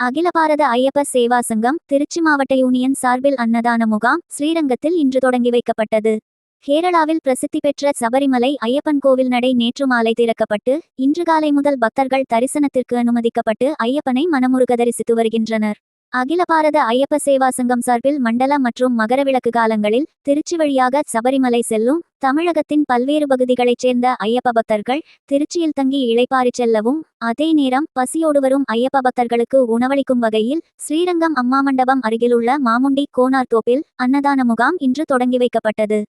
அகில பாரத ஐயப்ப சேவா சங்கம் திருச்சி மாவட்ட யூனியன் சார்பில் அன்னதான முகாம் ஸ்ரீரங்கத்தில் இன்று தொடங்கி வைக்கப்பட்டது. கேரளாவில் பிரசித்தி பெற்ற சபரிமலை ஐயப்பன் கோவில் நடை நேற்று மாலை திறக்கப்பட்டு இன்று காலை முதல் பக்தர்கள் தரிசனத்திற்கு அனுமதிக்கப்பட்டு ஐயப்பனை மனமுருக தரிசித்து வருகின்றனர். அகில பாரத ஐயப்ப சேவா சங்கம் சார்பில் மண்டல மற்றும் மகரவிளக்கு காலங்களில் திருச்சி வழியாக சபரிமலை செல்லும் தமிழகத்தின் பல்வேறு பகுதிகளைச் சேர்ந்த ஐயப்ப பக்தர்கள் திருச்சியில் தங்கி இளைப்பாறி செல்லவும், அதே நேரம் பசியோடு வரும் ஐயப்ப பக்தர்களுக்கு உணவளிக்கும் வகையில் ஸ்ரீரங்கம் அம்மா மண்டபம் அருகிலுள்ள மாமுண்டி கோனார் தோப்பில் அன்னதான முகாம் இன்று தொடங்கி வைக்கப்பட்டது.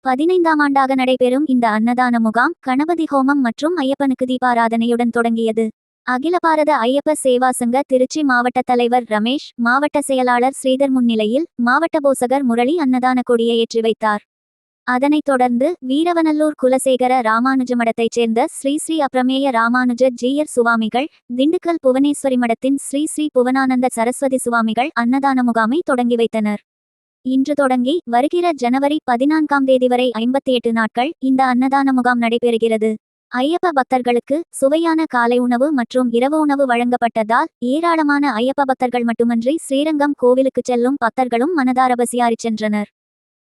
15ஆம் ஆண்டாக நடைபெறும் இந்த அன்னதான முகாம் கணபதி ஹோமம் மற்றும் ஐயப்பனுக்கு தீபாராதனையுடன் தொடங்கியது. அகில பாரத ஐயப்ப சேவா சங்க திருச்சி மாவட்ட தலைவர் ரமேஷ், மாவட்ட செயலாளர் ஸ்ரீதர் முன்னிலையில் மாவட்ட போசகர் முரளி அன்னதான கொடியை ஏற்றி வைத்தார். அதனைத் தொடர்ந்து வீரவநல்லூர் குலசேகர ராமானுஜ மடத்தைச் சேர்ந்த ஸ்ரீ ஸ்ரீ அப்ரமேய ராமானுஜ ஜீயர் சுவாமிகள், திண்டுக்கல் புவனேஸ்வரி மடத்தின் ஸ்ரீ ஸ்ரீ புவனானந்த சரஸ்வதி சுவாமிகள் அன்னதான முகாமை தொடங்கி வைத்தனர். இன்று தொடங்கி வருகிற ஜனவரி 14ஆம் தேதி வரை 58 நாட்கள் இந்த அன்னதான முகாம் நடைபெறுகிறது. ஐயப்ப பக்தர்களுக்கு சுவையான காலை உணவு மற்றும் இரவு உணவு வழங்கப்பட்டதால் ஏராளமான ஐயப்ப பக்தர்கள் மட்டுமன்றி ஸ்ரீரங்கம் கோவிலுக்கு செல்லும் பக்தர்களும் மனதார பசியாறிச் சென்றனர்.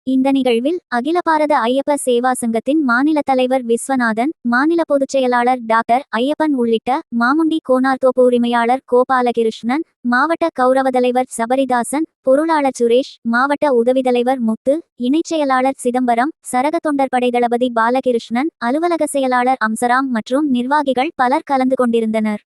இந்த நிகழ்வில் அகில பாரத ஐயப்ப சேவா சங்கத்தின் மாநில தலைவர் விஸ்வநாதன், மாநில பொதுச் செயலாளர் டாக்டர் ஐயப்பன் உள்ளிட்ட மாமுண்டி கோனார் தோப்பு உரிமையாளர் கோபாலகிருஷ்ணன், மாவட்ட கௌரவ தலைவர் சபரிதாசன், பொருளாளர் சுரேஷ், மாவட்ட உதவி தலைவர் முத்து, இணைச் செயலாளர் சிதம்பரம், சரக தொண்டர் படை தளபதி பாலகிருஷ்ணன், அலுவலக செயலாளர் அம்சராம் மற்றும் நிர்வாகிகள் பலர் கலந்து கொண்டிருந்தனர்.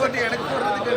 போட்டு எனக்கு போடுறதுக்கு